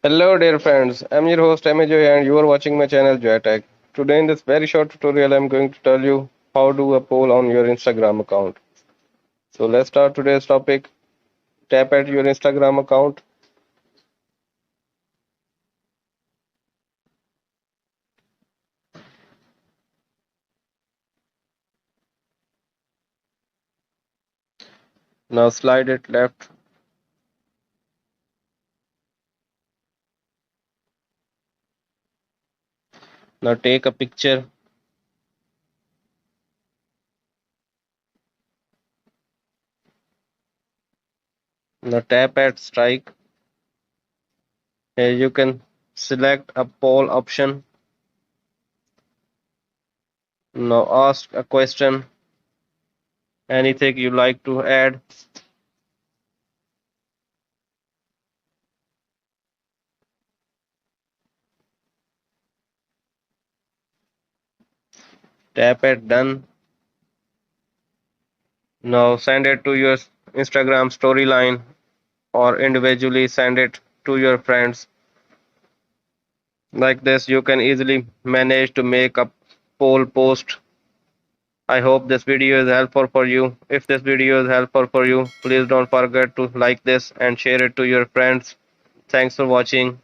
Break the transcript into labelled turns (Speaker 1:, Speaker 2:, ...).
Speaker 1: Hello dear friends, I'm your host Joy and you are watching my channel JoyTech. Today in this very short tutorial I'm going to tell you how to do a poll on your Instagram account. So let's start today's topic. Tap at your Instagram account. Now slide it left. Now take a picture. Now tap at strike. Here you can select a poll option. Now ask a question. Anything you like to add. Tap at done. Now send it to your Instagram storyline or individually send it to your friends. Like this, you can easily manage to make a poll post. I hope this video is helpful for you. If this video is helpful for you, please don't forget to like this and share it to your friends. Thanks for watching.